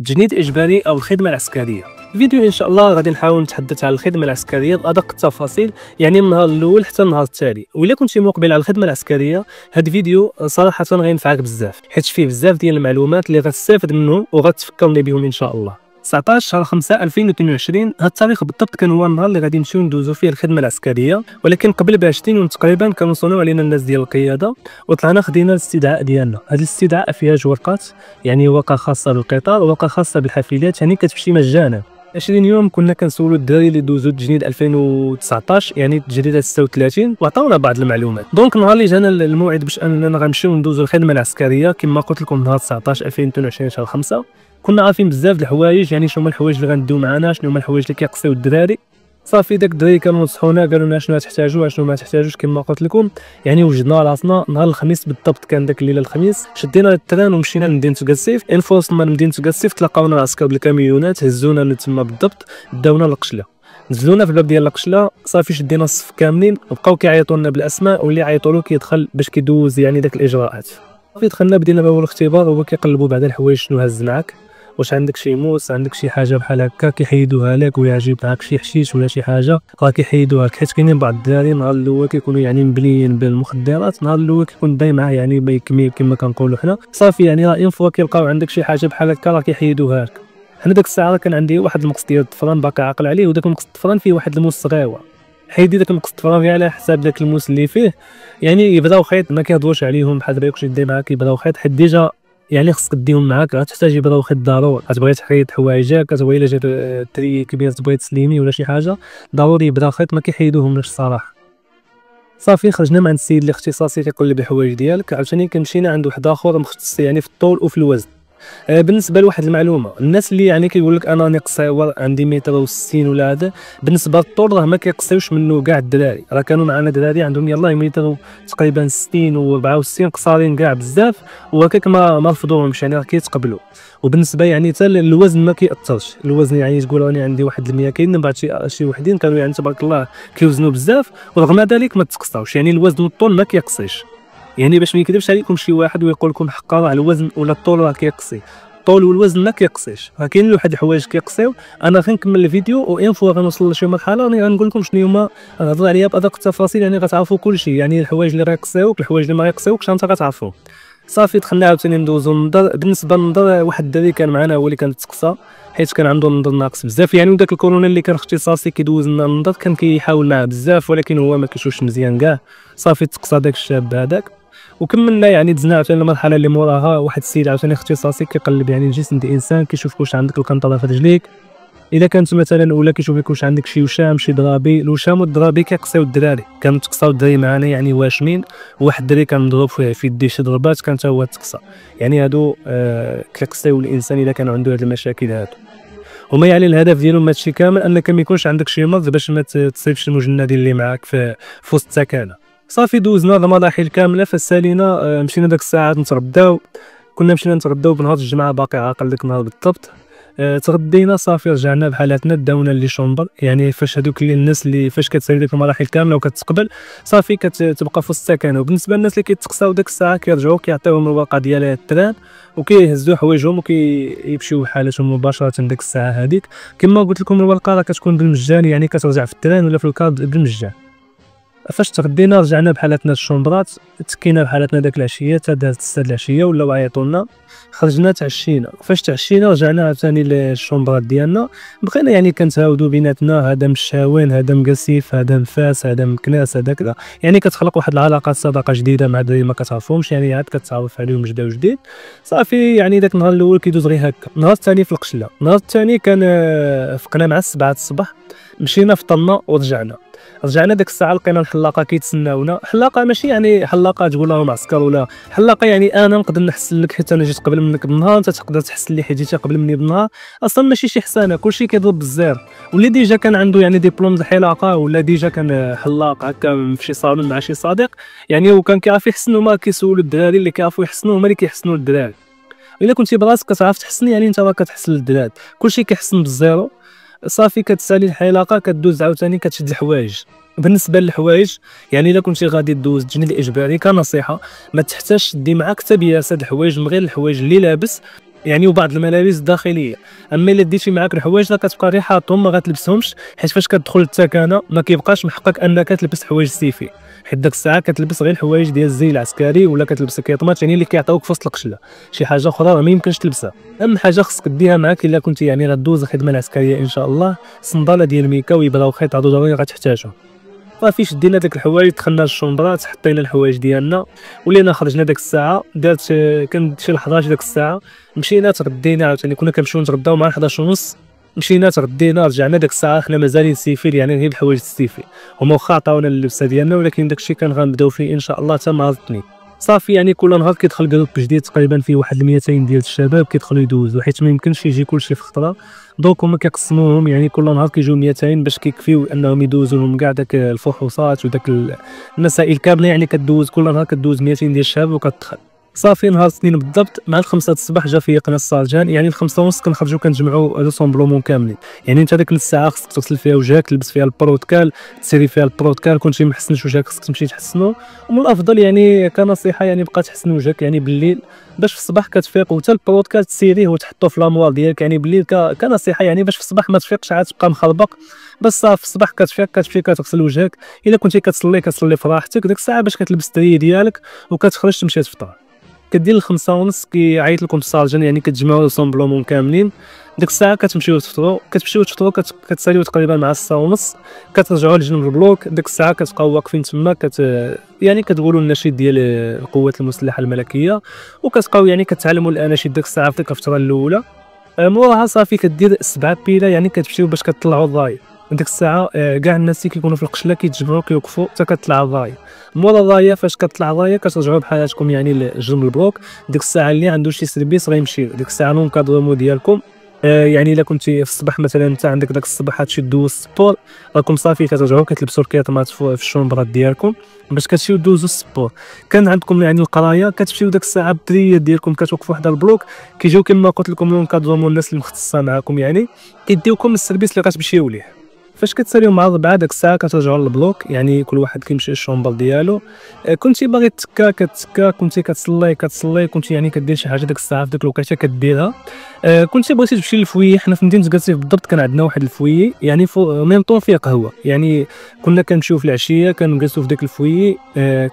التجنيد الاجباري او الخدمه العسكريه. فيديو ان شاء الله غادي نحاول نتحدث على الخدمه العسكريه بادق التفاصيل، يعني من النهار الاول حتى النهار التالي. وإلا كنتي مقبل على الخدمه العسكريه، هذا الفيديو صراحه غينفعك بزاف، حيت فيه بزاف ديال المعلومات اللي غتستافد منهم وغتفكرني بهم ان شاء الله. 19 شهر 5 2022 هذا التاريخ بالضبط كان هو النهار اللي غادي نمشيو ندوزو فيه الخدمه العسكريه، ولكن قبل ب20 تقريبا كانوا صونوا علينا الناس ديال القياده وطلعنا خدينا الاستدعاء ديالنا. هذا الاستدعاء فيها جوج ورقات، يعني ورقه خاصه بالقطار وورقه خاصه بالحافلات، يعني كتمشي مجانا. 20 يوم كنا كنسولوا الدراري اللي دوزو التجنيد 2019، يعني التجنيد 36، وعطاونا بعض المعلومات. دونك النهار اللي جانا الموعد باش اننا غنمشيو ندوزو الخدمه العسكريه كما قلت لكم نهار 19 2022 شهر 5، كنا عارفين بزاف د الحوايج، يعني شنو هما الحوايج اللي غنديو معنا، شنو هما الحوايج اللي كيقصيو الدراري. صافي داك الدراري كانوا نصحونا قالوا لنا شنو تحتاجوا شنو ما تحتاجوش كما قلت لكم. يعني وجدنا راسنا نهار الخميس بالضبط، كان داك الليله الخميس شدينا التران ومشينا لمدينه قصيف. ان وصلنا لمدينه قصيف تلاقاونا العسكر بالكاميونات، هزونا لتما بالضبط، داونا للقشله، نزلونا في الباب ديال القشله. صافي شدينا الصف كاملين وبقاو كيعيطوا لنا بالاسماء، واللي عيطوا له كيدخل باش كيدوز يعني داك الاجراءات. صافي دخلنا بدينا باب الاختبار، هو كيقلبوا بعد الحوايج شنو هز معاك، واش عندك شي موس، عندك شي حاجه بحال هكا كيحيدوها لك، ويعجب معاك شي حشيش ولا شي حاجه راه كيحيدوها لك. حيت كاينين بعض الدراري النهار الاول كيكونوا يعني مبليين بالمخدرات، النهار الاول كيكون باين معاه يعني بيكمي كما كنقولوا حنا. صافي يعني راه انفوا كيلقاو عندك شي حاجه بحال هكا راه كيحيدوها لك. حنا ديك الساعه كان عندي واحد المقص ديال الطفران باقي عاقل عليه، وداك المقص الطفران فيه واحد الموس صغيور، حيدي داك المقص الطفران غير على حساب داك الموس اللي فيه. يعني يبداو خيط ما كيهضروش عليهم بحال دابا كلشي يدي معاك يبداو خيط، حيت ديجا يعني خصك ديهم معاك، غتحتاج يبداو خيط ضروري. كتبغي تحيد حوايجك، كتبغي الا جات التري كبير تبغي تسليمي ولا شي حاجه، ضروري يبدا خيط، ما كيحيدوهمش الصراحه. صافي خرجنا مع السيد اللي اختصاصي كيقلب الحوايج ديالك، عاوتاني كمشينا عند واحد اخر مختص يعني في الطول وفي الوزن. بالنسبه لواحد المعلومه، الناس اللي يعني كيقول لك انا قصير عندي متر و60 ولا هذا، بالنسبه للطول راه ما كيقصيوش منه كاع الدراري. راه كانوا معنا دراري عندهم يلاه متر تقريبا 60 و64 قصارين كاع بزاف، وهكاك ما رفضوهمش، يعني راه كيتقبلوا. وبالنسبه يعني حتى الوزن ما كيأثرش، الوزن يعني تقول راني عندي واحد 100، كاين بعض شي وحدين كانوا يعني تبارك الله كيوزنوا بزاف ورغم ذلك ما تقصاوش، يعني الوزن والطول ما كيقصيش. يعني باش ما يكذبش عليكم شي واحد ويقول لكم حقا راه الوزن ولا الطول راه كيقصي، الطول والوزن ما كيقصيش، راه كاين واحد الحوايج كيقصيو. انا غنكمل الفيديو وان فوا غنوصل لشي مرحله راني غنقول لكم شنو هما، غنهضر عليها بادق التفاصيل، يعني غتعرفوا كلشي، يعني الحوايج اللي غيقصيوك الحوايج اللي ما غيقصيوكش انت غتعرفوا. صافي دخلنا عاوتاني ندوزو النظر. بالنسبه للنظر واحد الدري كان معنا هو اللي كان تقصى، حيت كان عنده النظر ناقص بزاف، يعني وداك الكولونيل اللي كان اختصاصي كيدوز لنا النظر كان كيحاول معاه بزاف، ولكن هو ما كيشوفش مزيان كاع. صافي تقصى داك الشاب هذاك وكملنا، يعني دزنا عاوتاني المرحله اللي موراها. واحد السيد عاوتاني اختصاصي كيقلب يعني الجسم ديال الانسان، كيشوف واش عندك القنطره في رجليك، الا كانت مثلا، ولا كيشوف لك واش عندك شي وشام شي ضرابي. الوشام والضرابي كيقصيو الدراري، كانوا تقصاو الدراري معنا يعني واشمين. وواحد الدري كان مضروب في يديه شي ضربات كان حتى هو تقصى، يعني هادو كيقصيو الانسان الا كان عنده هاد المشاكل هادو. هما يعني الهدف ديالهم هادشي كامل انك ما يكونش عندك شي مرض باش ما تصيبش المجندين اللي معاك في وسط السكنه. صافي دوزنا المراحل كامله فسالينا. مشينا داك الساعات نتغداو، كنا مشينا نتغداو بنهار الجمعه باقي عاقل داك النهار بالضبط. تغدينا صافي رجعنا بحالاتنا، داونا لي شومبر، يعني فاش هذوك الناس اللي فاش كتسالي ديك المراحل كامله وكتقبل صافي كتبقى في وسط السكن. وبالنسبه للناس اللي كيتقصاو ديك الساعه كيرجعوا كيعطيوهم الورقه ديال التران وكيهزوا حوايجهم وكيمشيو بحالاتهم مباشره ديك الساعه هذيك. كما قلت لكم الورقه راه كتكون بالمجان، يعني كترجع في التران ولا في الكارد بالمجان. فاش تغدينا رجعنا بحالاتنا الشومبرات، تكينا بحالاتنا داك العشيه حتى دازت 6 العشيه ولاو عيطوا لنا. خرجنا تعشينا، فاش تعشينا رجعنا عاوتاني للشومبرات ديالنا، بقينا يعني كنتهاودوا بيناتنا، هذا مشاوين هذا مقسيف هذا مفاس هذا مكناس هذا كذا، يعني كتخلق واحد العلاقه صداقه جديده مع دراري ما كتعرفهمش، يعني عاد كتعرف عليهم جديد وجديد. صافي يعني داك النهار الاول كيدوز غير هكا. النهار الثاني في القشله، النهار الثاني كان فقنا مع 7 الصباح، مشينا فطرنا ورجعنا. ديك الساعه لقينا الحلاقه كيتسناونا. حلاقه ماشي يعني حلاقه تقول لهم عسكر، ولا حلاقه يعني انا نقدر نحسن لك حيت انا جيت قبل منك بنهار، انت تقدر تحسن لي حيت جيتي قبل مني بنهار. اصلا ماشي شي حسانه، كلشي كيضرب بالزير. واللي ديجا كان عنده يعني ديبلوم د الحلاقه، ولا ديجا كان حلاق هكا في شي صالون مع شي صديق، يعني وكان كيعرف يحسن، هما كيسولوا الدراري اللي كيعرفوا يحسنوا، هما اللي كيحسنوا للدراري. الا كنتي براسك كتعرف تحسن، يعني انت راه كتحسن للدراري، كلشي كيحسن بالزيرو. صافي كتسالي الحلاقه، كدوز عاوتاني كتشد الحوايج. بالنسبه للحوايج، يعني الا كنتي غادي دوز التجنيد الاجباري كنصيحه ما تحتاجش دي معاك حتى بياسه د الحوايج، من غير الحوايج اللي لابس يعني وبعض الملابس الداخليه. اما الا ديتي معاك الحوايج راه كتبقى ريحاتهم ما غتلبسهمش، حيت فاش كتدخل للثكنه ما كيبقاش من حقك انك تلبس حوايج صيفي، حيت داك الساعه كتلبس غير الحوايج ديال الزي العسكري ولا كتلبس كيطمات يعني اللي كيعطيوك في وسط القشله. شي حاجه اخرى راه ما يمكنش تلبسها. اهم حاجه خصك ديها معاك الا كنتي يعني غدوز الخدمه العسكريه ان شاء الله، صنداله ديال ميكا ويبراو خيط هادو ضروري غتحتاجهم. صافي شدينا داك الحوايج دخلنا للشومبرات، حطينا الحوايج ديالنا ولينا خرجنا داك الساعه. دارت كانت شي 11 داك الساعه، مشينا تغدينا عاوتاني، كنا كنمشيو نتغداو مع 11 ونص، مشينا تغدينا رجعنا داك الساعه حنا مازالين سيفيل يعني غير الحوايج السيفي. هما واخا عطاونا اللبسه ديالنا ولكن داكشي كان غنبداو فيه ان شاء الله حتى نهار الاثنين. صافي يعني كل نهار كيدخل جروب جديد تقريبا فيه واحد 200 ديال الشباب كيدخلوا يدوزوا، حيت ما يمكنش يجي كلشي في خطره. دونك هما كيقسموهم يعني كل نهار كيجيو 200 باش كيكفيو انهم يدوزوا لهم كاع داك الفحوصات وداك المسائل كامله، يعني كدوز كل نهار كدوز 200 ديال الشباب وكتدخل. صافي نهار الاثنين بالضبط مع الخمسة الصباح جا فيقنا السارجان، يعني الخمسة ونص كنخرجوا كنجمعوا لو سومبلومون كاملين. يعني انت ديك نص ساعه خصك تغسل فيها وجهك، تلبس فيها البروتكال، تسيري فيها البروتكال، كنتي محسنش وجهك خصك تمشي تحسنو. ومن الافضل يعني كنصيحه يعني بقى تحسن وجهك يعني بالليل باش في الصباح كتفيق، وحتى البروتكال تسيريه وتحطو في لاموار ديالك يعني بالليل كنصيحه يعني باش في الصباح ما تفيقش عاد تبقى مخربق. بس صافي في الصباح كتفيق كتمشي كتغسل وجهك، الا كنتي كتصلي في راحتك ديك الساعه باش كتلبس الدري ديالك وكتخرج تمشي تفطر. كدير الخمسة ونص كيعيط لكم السارجن، يعني كتجمعوا سومبلومون كاملين. ديك الساعه كتمشيو تفطروا كتساليو تقريبا مع 6:30، كترجعوا لجنب البلوك. ديك الساعه كتبقاو واقفين تما يعني كتقولوا النشيد ديال القوات المسلحه الملكيه، وكتبقاو يعني كتعلموا الاناشيد ديك الساعه في ديك الفتره الاولى. موراها صافي كدير 7 بيله، يعني كتمشيو باش كتطلعوا الراي. ديك الساعه كاع الناس اللي كيكونوا في القشله كيتجمعوا كيوقفوا حتى كتطلع الرايه. مورا الرايه فاش كتطلع الرايه كترجعوا بحالاتكم يعني لجنب البلوك. ديك الساعه اللي عنده شي سيرفيس غيمشي ديك الساعه لونكادرومون ديالكم. يعني الا كنتي في الصباح مثلا انت عندك داك الصباح هادشي دوز السبور، راكم صافي كترجعوا كتلبسوا الكيطمات في الشومبرات ديالكم باش كتمشيو دوزوا السبور. كان عندكم يعني القرايه كتمشيو داك الساعه بالدريات ديالكم كتوقفوا حدا البلوك، كيجيو كما قلت لكم لونكادرومون الناس المختصه معاكم، يعني كيديوكم السيرفيس اللي غتمشيو ليه. فاش كتساليو مع 4 داك الساعه كترجعوا للبلوك، يعني كل واحد كيمشي للشومبر ديالو. كنتي باغي تكا كتكا، كنتي كتصلي، كنتي يعني كدير شي حاجه ديك الساعه في ديك الوقيته كديرها. كنتي بغيتي تمشي للفوي، حنا في مدينه كازيف بالضبط كان عندنا واحد الفوي يعني ميم طون فيه قهوه، يعني كنا كنمشيو في العشيه كنجلسوا في ديك الفوي،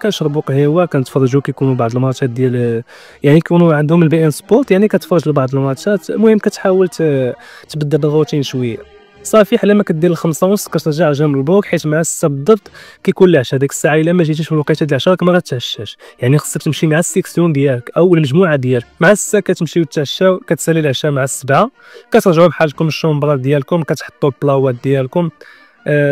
كنشربوا قهوه كنتفرجوا. كيكونوا بعض الماتشات ديال يعني كيكونوا عندهم البي ان سبورت، يعني كتفرج لبعض الماتشات. المهم كتحاول تبدل الروتين شويه. صافي حلا ما كدير الخمسة ونص كترجع جنب البلوك، حيت مع 6 بالضبط كيكون العشاء. ديك الساعه الا ما جيتيش في الوقيته ديال العشاء راك ما غاتعشاش، يعني خصك تمشي مع السيكسيون ديالك او المجموعه ديالك. مع 6 كتمشيو تتعشاو، كتسالي العشاء مع 7، كترجعوا بحالكم الشومبرات ديالكم، كتحطوا البلاوات ديالكم.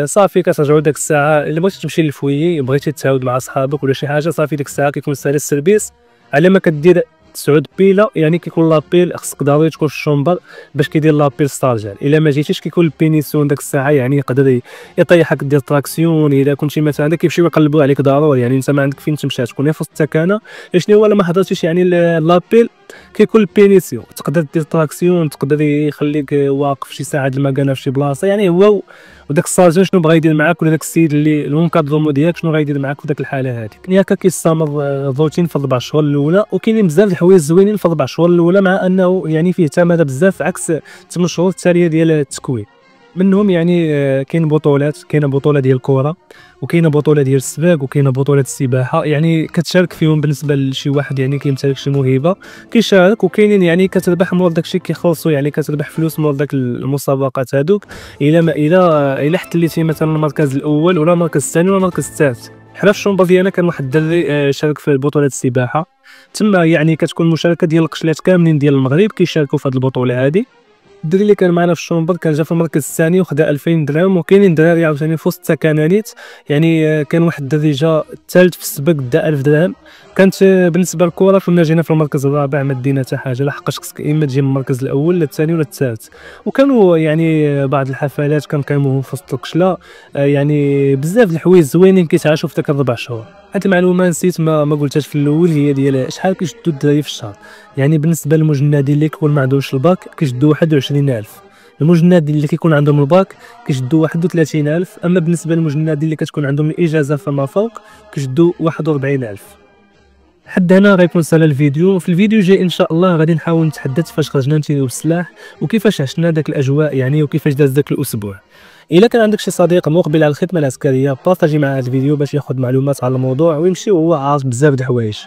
صافي كترجعوا ديك الساعه. الا بغيتي تمشي للفويي بغيتي تعاود مع صحابك ولا شي حاجه، صافي ديك الساعه كيكون سالي السيرفيس. على ما كدير 9 بيله يعني كيكون لابيل خصك ضروري تكون في الشومبر باش كيدير لابيل ستارجال. الا ما جيتيش كيكون البينيسيون داك الساعه، يعني يقدر يطيحك دير تراكسيون. الا كنتي مثلا كيمشيو يقلبوا عليك ضروري، يعني انت ما عندك فين تمشي تكون في وسط الثكنه. شنو هو الا ما حضرتيش يعني لابيل كيكون البينيسيون، تقدر دير تراكسيون، تقدر يخليك واقف شي ساعه المكانه في شي بلاصه. يعني هو وداك السارجون شنو بغا يدير معاك، ولا داك السيد اللي المنكادرومون ديالك شنو غيدير معاك في داك الحاله هذيك. يعني هكا كيستمر الروتين في 4 شهور الاولى. وكاينين بزاف د الحوايج زوينين في 4 شهور الاولى، مع انه يعني فيه تماده بزاف عكس 8 شهور التاليه ديال التكوين. منهم يعني كاين بطولات، كاينه بطوله ديال الكره، وكاينه بطوله ديال السباق، وكاينه بطوله السباحه. يعني كتشارك فيهم بالنسبه لشي واحد يعني كيمتلك شي موهبه كيشارك. وكاينين يعني كتربح مور داكشي كيخلصوا، يعني كتربح فلوس مور داك المسابقات هذوك. الا ما الا حتليتي مثلا المركز الاول ولا المركز الثاني ولا المركز الثالث. حنا في الشومبر ديالنا كان واحد الدري شارك في بطوله السباحه تما، يعني كتكون مشاركه ديال القشلات كاملين ديال المغرب كيشاركوا في هذه البطوله هذه. الدري اللي كان معنا في الشومبر كان جا في المركز الثاني وخدا 2000 درهم. وكاينين دراري عاوتاني في وسط التكانانيت، يعني كان واحد الدري جا الثالث في السباق دا 1000 درهم. كانت بالنسبه للكره كنا جينا في المركز الرابع ما دينا حتى حاجه، لحقاش خصك اما تجي من المركز الاول ولا الثاني ولا الثالث. وكانوا يعني بعض الحفلات كنقيموهم في وسط القشله. يعني بزاف د الحوايج زوينين كيتعاشوا في داك 4 شهور. هاد المعلومه نسيت ما قلتهاش في الاول، هي ديال شحال كيشدوا الدراري في الشهر. يعني بالنسبه للمجندين اللي كيكون ما عندهمش الباك كيشدوا 21000، المجندين اللي كيكون عندهم الباك كيشدوا 31000، اما بالنسبه للمجندين اللي كتكون عندهم الاجازه فما فوق كيشدوا 41000. حد هنا غيكون سالا الفيديو. في الفيديو جاي ان شاء الله غادي نحاول نتحدث فاش خرجنا نمشيو بالسلاح وكيفاش عشنا داك الاجواء يعني وكيفاش داز داك الاسبوع. الا كان عندك شي صديق مقبل على الخدمه العسكريه بارطاجي معاه هذا الفيديو باش ياخذ معلومات على الموضوع ويمشي وهو عارف بزاف د الحوايج.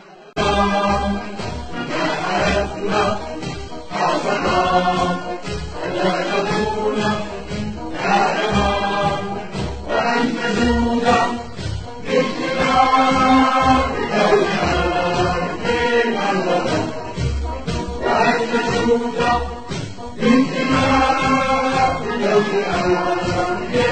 Yeah.